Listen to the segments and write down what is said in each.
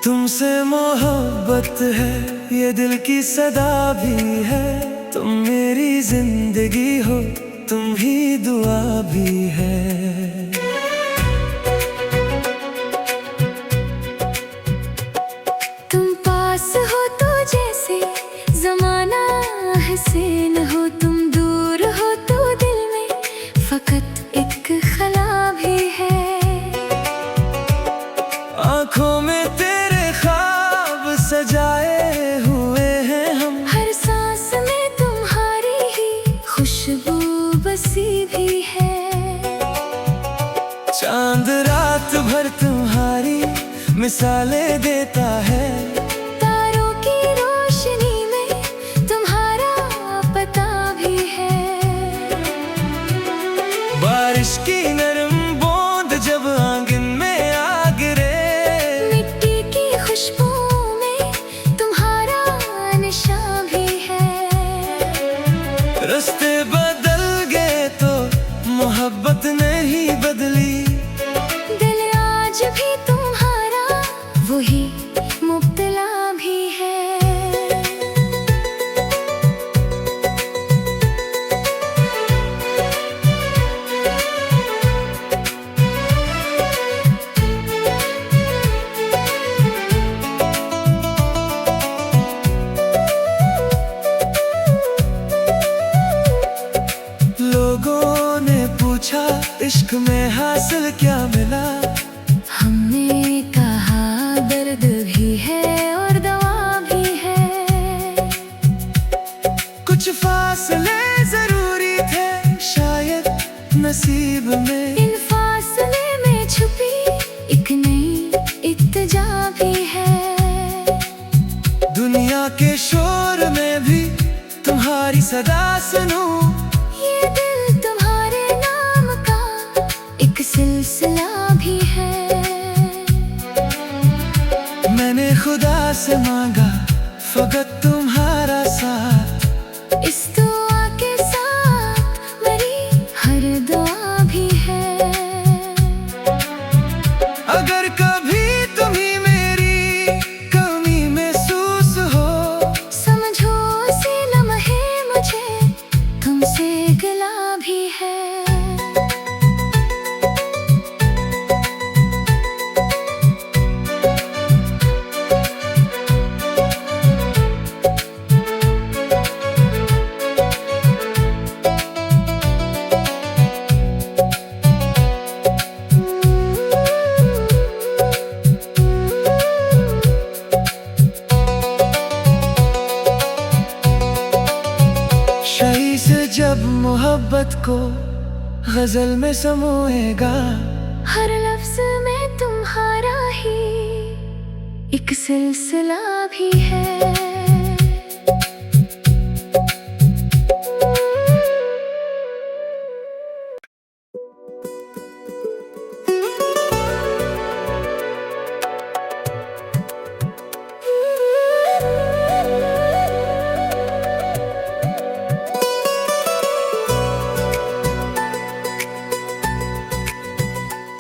तुमसे मोहब्बत है, ये दिल की सदा भी है। तुम मेरी जिंदगी हो, तुम ही दुआ भी है। तुम पास हो तो जैसे जमाना हसीन हो, तुम दूर हो तो दिल में फकत एक खला भी है। आँखों में तेरे ख्वाब सजाए हुए हैं हम, हर सांस में तुम्हारी ही खुशबू बसी भी है। चांद रात भर तुम्हारी मिसालें देता है। तारों की रोशनी में तुम्हारा पता भी है। बारिश की नरम बूंद जब आंगन में आ गिरे, मिट्टी की खुशबू में तुम्हारा निशान भी है। रास्ते बदल गए तो मोहब्बत नहीं बदली। दिल आज भी तुम्हारा वही मुब्तला भी है। लोगों ने पूछा इश्क में हासिल क्या मिला, हमने कहा दर्द भी है और दवा भी है। कुछ फासले जरूरी थे शायद नसीब में। इन फासले में छुपी एक नई इत्तेजा भी है। दुनिया के शोर में भी तुम्हारी सदा सुनूं, ये दिल तुम्हारे नाम का एक सिलसिला भी है। मैंने खुदा से मांगा फकत तुम्हारा साथ, इस दुआ के साथ मेरी हर दुआ भी है। अगर कभी तुम्हें मेरी कमी महसूस हो, समझो उसी लम्हे मुझे तुमसे गिला भी है। शही से जब मोहब्बत को गजल में समोएगा, हर लफ्ज में तुम्हारा ही एक सिलसिला भी है।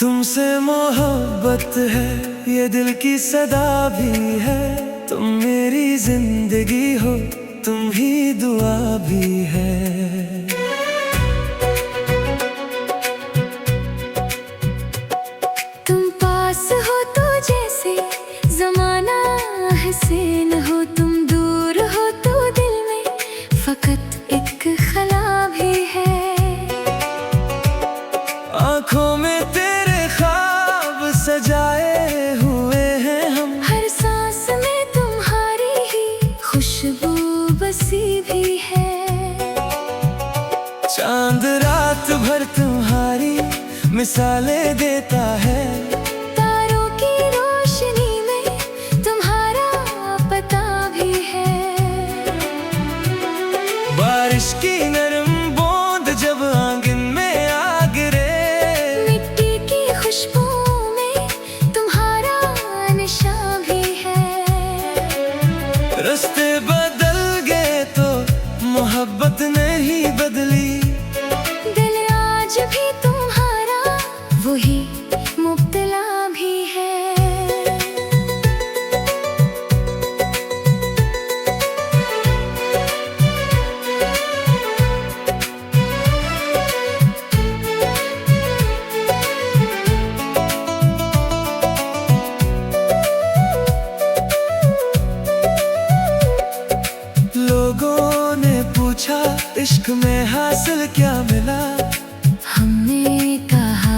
तुमसे मोहब्बत है, ये दिल की सदा भी है। तुम मेरी जिंदगी हो, तुम ही दुआ भी है। तुम पास हो तो जैसे जमाना हसीन हो, तुम दूर हो तो दिल में फकत एक खला भी है। आँखों में तेरे ख्वाब सजाए हुए हैं हम, हर सांस में तुम्हारी ही खुशबू बसी भी है। चांद रात भर तुम्हारी मिसालें देता है। तारों की रोशनी में तुम्हारा पता भी है। बारिश की नरम बूंद जब आंगन में आ गिरे, मिट्टी की खुशबू में तुम्हारा निशान भी है। रास्ते बदल गए तो मोहब्बत नहीं बदली। दिल आज भी तुम्हारा वही मुब्तला हासिल क्या मिला। हमने कहा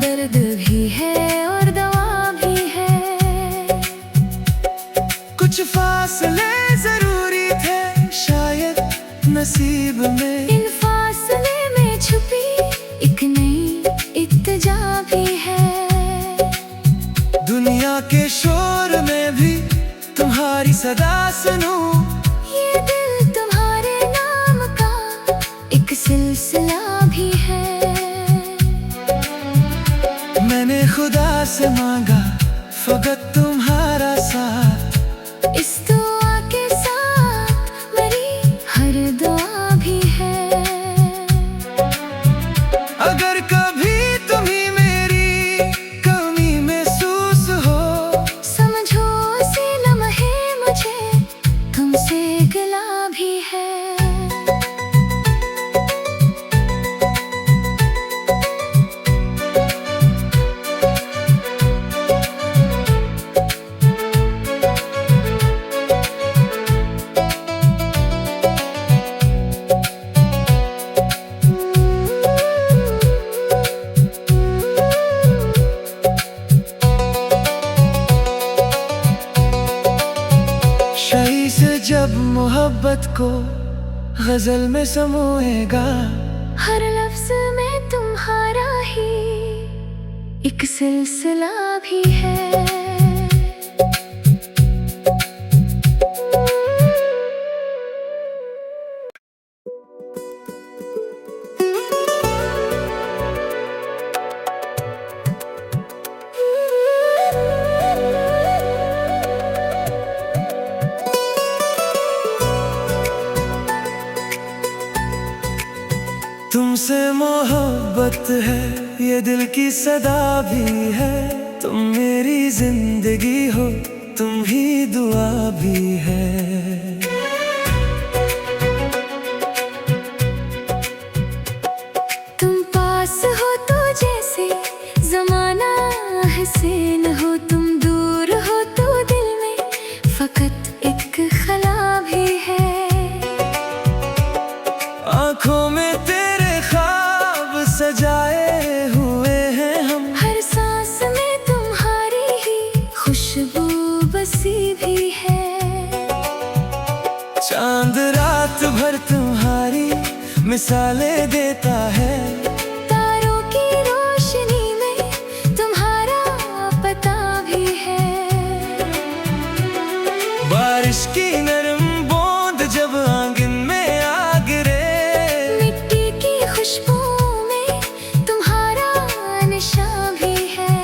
दर्द भी है और दवा भी है। कुछ फासले जरूरी थे शायद नसीब में। इन फासले में छुपी एक नई इत्तेजा भी है। दुनिया के शोर में भी तुम्हारी सदा सुनूं। ये दिल तुम्हारे नाम का एक सिलसिला भी है। मैंने खुदा से मांगा फकत तुम्हारा साथ। इस दुआ के साथ मेरी हर दुआ भी है। अगर कभी तुम्ही मेरी कमी महसूस हो, समझो उसी लम्हे मुझे तुमसे गिला भी है। शही से जब मोहब्बत को गजल में समोएगा, हर लफ्ज में तुम्हारा ही एक सिलसिला भी है। तुमसे मोहब्बत है ये दिल की सदा भी है। तुम मेरी जिंदगी हो, तुम ही दुआ भी है। तुम पास हो तो जैसे जमाना हसीन हो, तुम दूर हो तो दिल में फकत एक खला भी है। आँखों में तेरे ख्वाब सजाए हुए हैं हम। हर सांस में तुम्हारी ही खुशबू बसी भी है। चांद रात भर तुम्हारी मिसालें देता है। तारों की रोशनी में तुम्हारा पता भी है। बारिश की नरम बूंद जब आंगन में आ गिरे, मिट्टी की खुशबू में तुम्हारा निशान भी है।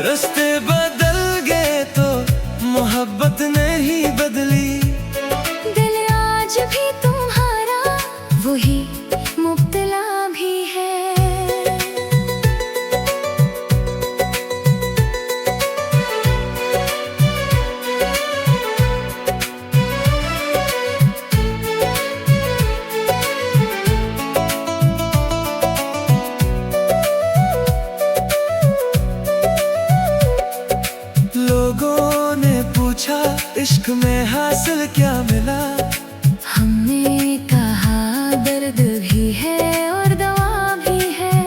रास्ते बदल गए तो मोहब्बत नहीं बदली। दिल आज भी तुम्हारा वही मुब्तला भी है। लोगों ने पूछा इश्क में हासिल क्या मिला। हमने कहा दर्द भी है और दवा भी है।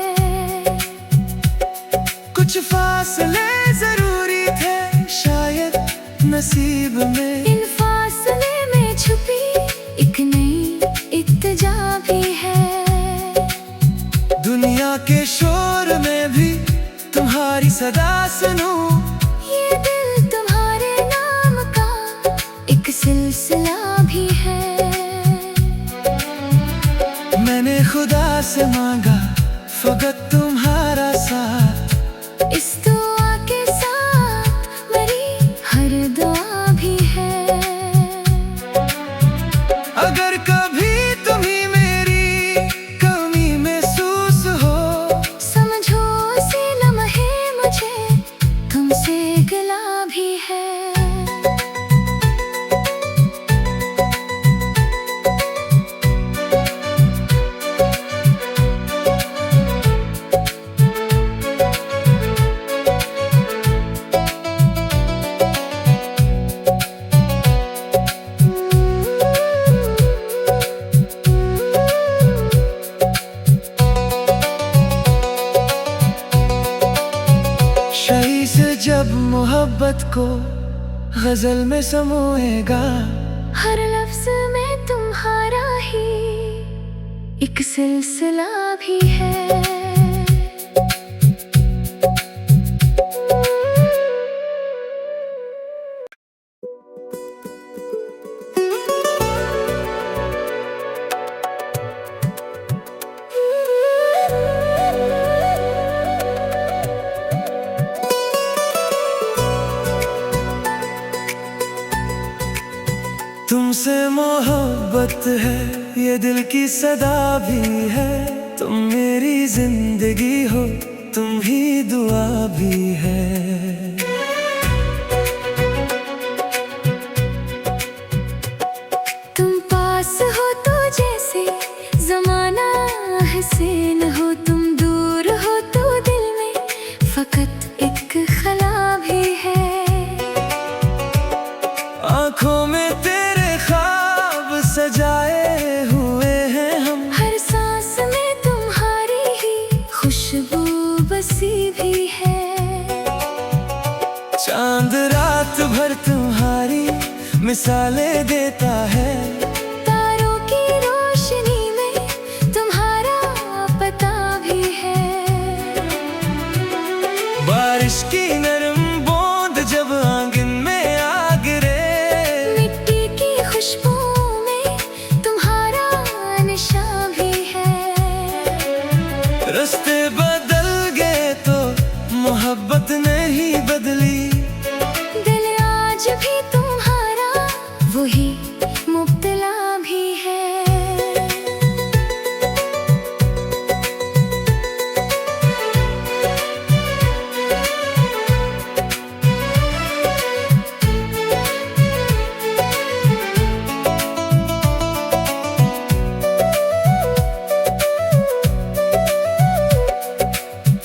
कुछ फासले जरूरी थे शायद नसीब में। इन फासले में छुपी एक नई इत्तेजा भी है। दुनिया के शोर में भी तुम्हारी सदा सुनूं। ये दिल तुम्हारे नाम का एक सिलसिला भी है। मैंने खुदा से मांगा फकत तुम्हारा साथ। इस दुआ के साथ मेरी हर दुआ भी है। अगर कभी तुम्ही मेरी कमी महसूस हो, समझो उसी लम्हे मुझे तुमसे गिला भी है। शही से जब मोहब्बत को गजल में समोएगा, हर लफ्ज में तुम्हारा ही एक सिलसिला भी है। तुमसे मोहब्बत है, ये दिल की सदा भी है। तुम मेरी जिंदगी हो, तुम ही दुआ भी है। तुम पास हो तो जैसे जमाना हसीन हो, तुम दूर हो तो दिल में फकत एक खला भी है। आँखों में सजाए हुए हैं हम, हर सांस में तुम्हारी ही खुशबू बसी भी है। चांद रात भर तुम्हारी मिसालें देता है, तारों की रोशनी में तुम्हारा पता भी है। बारिश की नरम बूंद जब आंगन में आ गिरे, मिट्टी की खुशबू रास्ते बदल गए तो मोहब्बत नहीं बदली। दिल आज भी तुम्हारा वही मुब्तला भी है।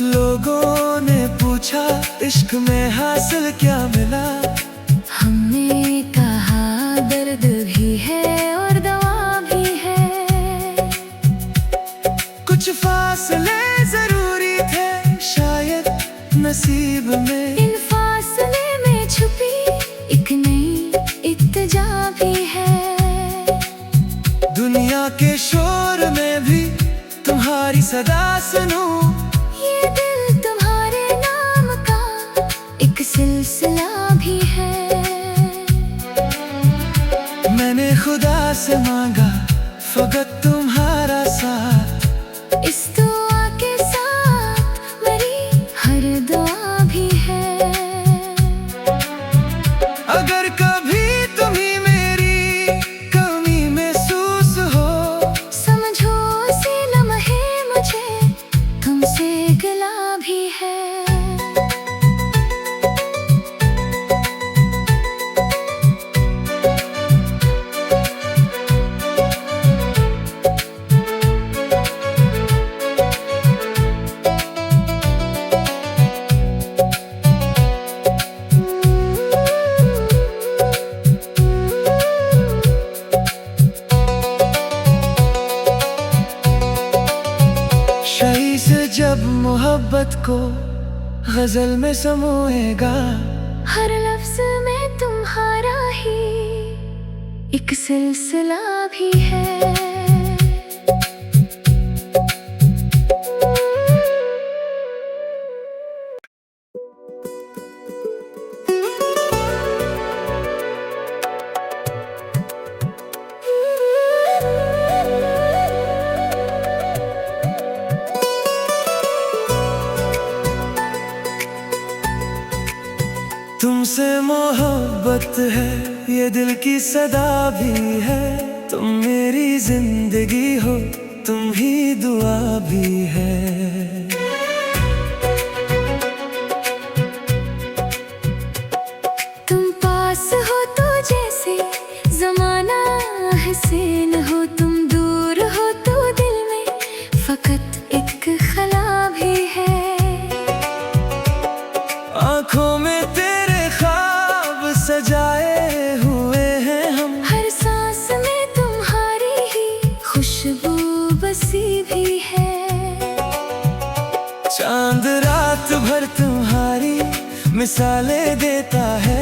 लोगों ने पूछा इश्क में हासिल क्या मिला, हमने कहा दर्द भी है और दवा भी है। कुछ फासले जरूरी थे शायद नसीब में, इन फासले में छुपी एक नई इत्तेजा भी है। दुनिया के शोर में भी तुम्हारी सदा सुनूं, ये दिल तुम्हारे नाम का एक सिलसिला भी है। मैंने खुदा से मांगा फकत तुम्हारा साथ, इस दुआ के साथ मेरी हर दुआ भी है। अगर कभी तुम्हें मेरी कमी महसूस हो, समझो उसी लम्हे मुझे तुमसे गिला भी है। शही से जब मोहब्बत को गजल में समोएगा, हर लफ्ज में तुम्हारा ही एक सिलसिला भी है। तुमसे मोहब्बत है, ये दिल की सदा भी है। तुम मेरी जिंदगी हो, तुम ही दुआ भी है। तुम पास हो तो जैसे जमाना हसीन हो, तुम दूर हो तो दिल में फकत एक खला भी है। आँखों में तेरे ख्वाब सजाए हुए हैं हम, हर सांस में तुम्हारी ही खुशबू बसी भी है। मिसालें देता है।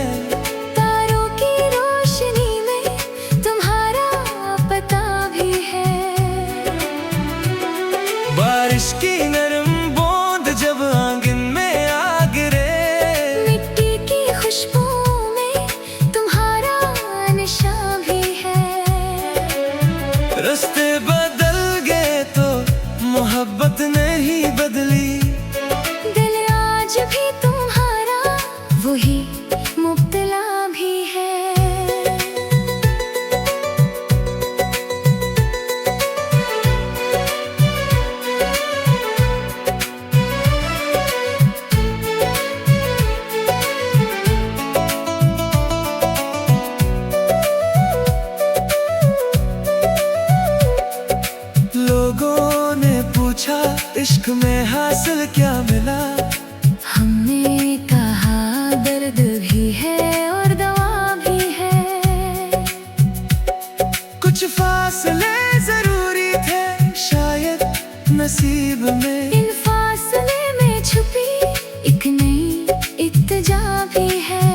तारों की रोशनी में तुम्हारा पता भी है। बारिश की नरम बूंद जब आंगन में आ गिरे, मिट्टी की खुशबू में तुम्हारा निशान भी है। रास्ते बदल गए तो मोहब्बत नहीं बदली, दिल आज भी तुम्हारा वही मुब्तला भी है। लोगों ने पूछा इश्क में हासिल क्या मिला, हमने कहा दर्द भी है और दवा भी है। कुछ फासले जरूरी थे शायद नसीब में, इन फासले में छुपी एक नई इत्तेजा भी है।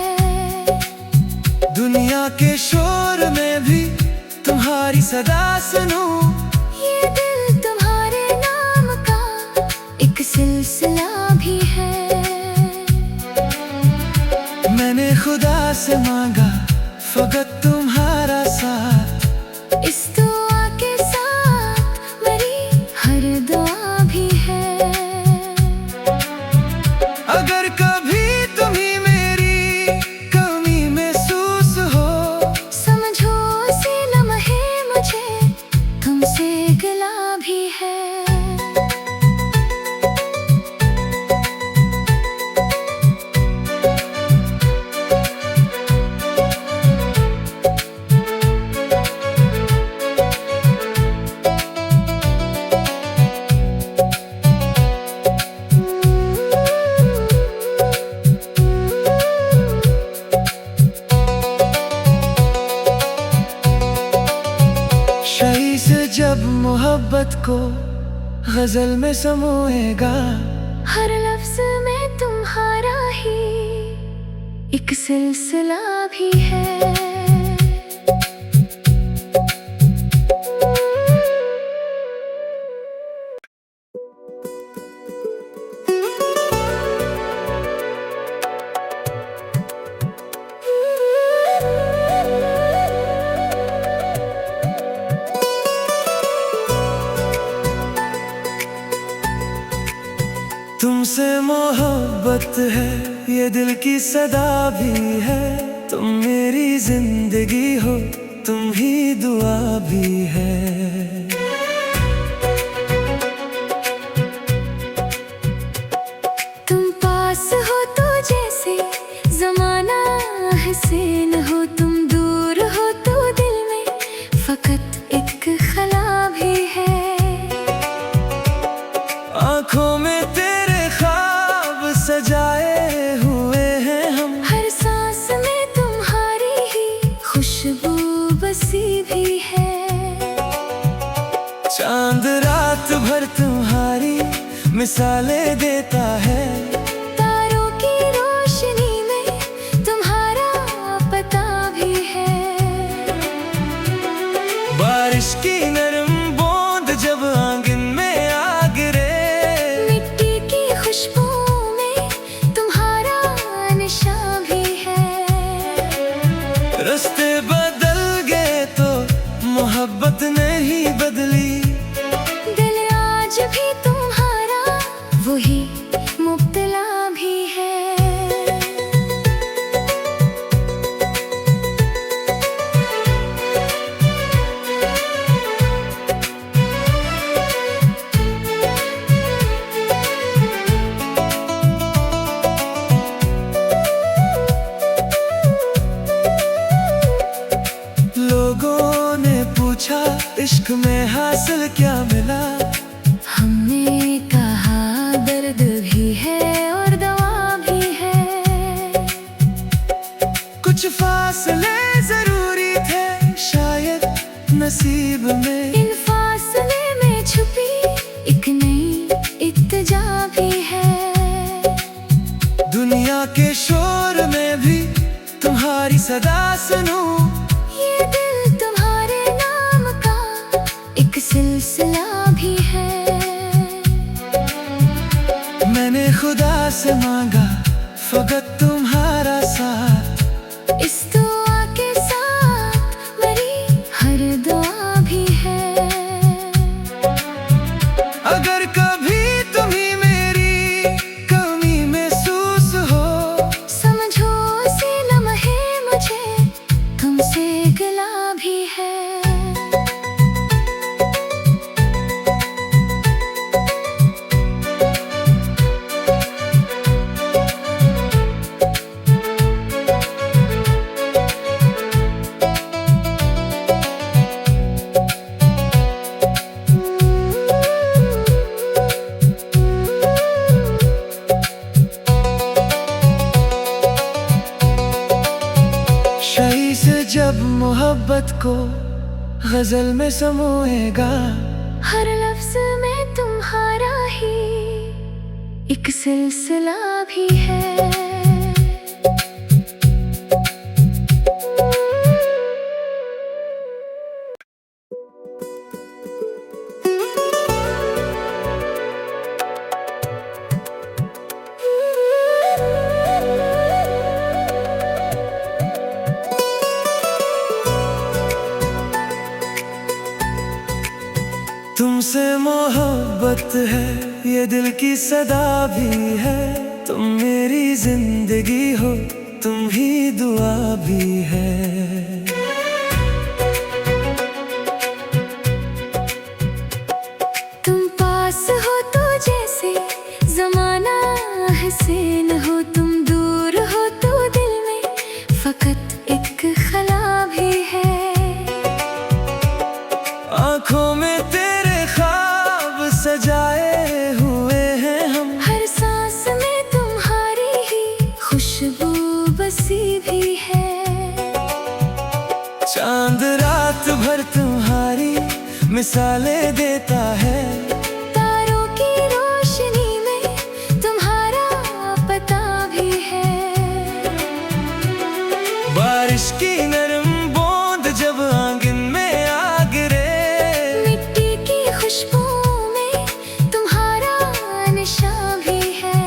दुनिया के शोर में भी तुम्हारी सदा सुनूं, ये दिल तुम्हारे नाम का एक सिलसिला भी है। मैंने खुदा से मांगा फकत तुम्हारा साथ, इस दुआ के साथ मेरी हर दुआ भी है। अगर कभी तुम्हें मेरी कमी महसूस हो, समझो उसी लम्हे मुझे तुमसे गिला भी है। शही से जब मोहब्बत को गजल में समोएगा, हर लफ्ज में तुम्हारा ही एक सिलसिला भी है। तुमसे मोहब्बत है ये दिल की सदा भी है, तुम मेरी जिंदगी हो तुम ही दुआ भी है। तुम पास हो तो जैसे जमाना हसीन हो, तुम दूर हो तो दिल में फकत एक खला भी है। आँखों में तेरे ख्वाब सजाए हुए हैं हम, हर सांस में तुम्हारी ही खुशबू बसी भी है। चांद रात भर तुम्हारी मिसालें देता है। तारों की रोशनी में तुम्हारा पता भी है। बारिश की नरम बूंद जब आंगन में आ गिरे, मिट्टी की खुशबू में तुम्हारा निशान भी है। रास्ते बदल गए तो मोहब्बत नहीं बदली, दिल आज भी तुम्हारा वही मुब्तला भी है। लोगों ने पूछा इश्क में हासिल क्या मिला, हमने कहा दर्द भी है और दवा भी है। कुछ फासले जरूरी थे शायद नसीब में, इन फासले में छुपी एक नई इत्तेजा भी है। दुनिया के शोर में भी तुम्हारी सदा सुनूं। ये दिल तुम्हारे नाम का एक सिलसिला भी है। मैंने खुदा से मांगा फकत तुम्हारा साथ, इस दुआ के साथ मेरी हर दुआ भी है। अगर कभी तुम्हें मेरी कमी महसूस हो, समझो उसी लम्हे मुझे तुमसे गिला भी है। शही से जब मोहब्बत को गजल में समोएगा, हर लफ्ज में तुम्हारा ही एक सिलसिला भी है। तुमसे मोहब्बत है ये दिल की सदा भी है। तुम मेरी जिंदगी हो, तुम ही दुआ भी है। तुम पास हो तो जैसे जमाना हसीन हो, तुम दूर हो तो दिल में फकत एक खला भी है। आँखों में तेरे ख्वाब सजाए हुए हैं हम, हर सांस में तुम्हारी ही खुशबू बसी भी है। चांद रात भर तुम्हारी मिसालें देता है, तारों की रोशनी में तुम्हारा पता भी है। बारिश की नरम बूंद जब आंगन में आ गिरे, मिट्टी की खुशबू में तुम्हारा निशान भी है।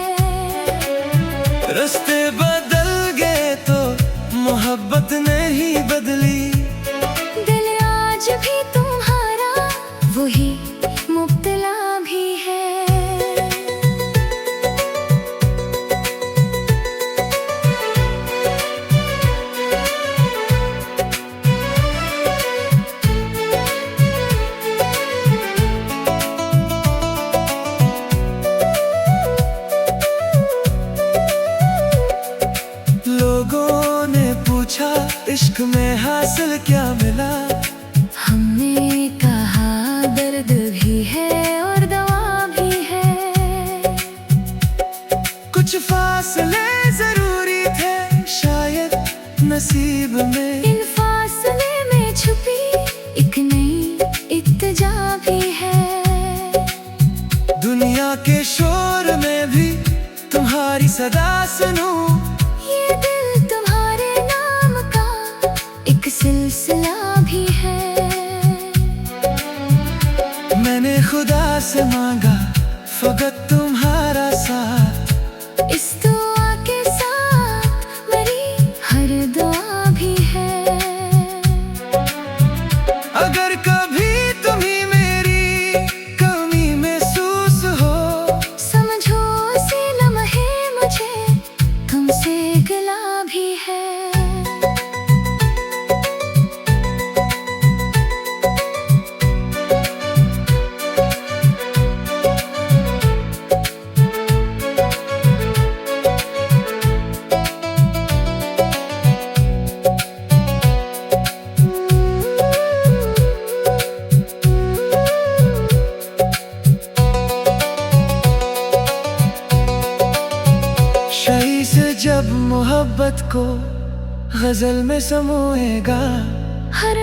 रास्ते बदल गए तो मोहब्बत नहीं बदली, दिल आज भी तुम्हारा वही मुब्तला भी है। लोगों ने पूछा इश्क में हासिल क्या मिला, हमने कहा दर्द भी है और दवा भी है। कुछ फासले जरूरी थे शायद नसीब में, इन फासले में छुपी एक नई इत्तेजा भी है। दुनिया के शोर में भी तुम्हारी सदा सुनूं। ये दिल तुम्हारे नाम का एक सिलसिला भी है। मैंने खुदा से मांगा फकत तुम्हारा साथ, इस दुआ के साथ मेरी हर दुआ भी है। अगर कभी तुम्हें मेरी कमी महसूस हो, समझो उसी लम्हे मुझे तुमसे गिला भी है। शही से जब मोहब्बत को गजल में समोएगा, हर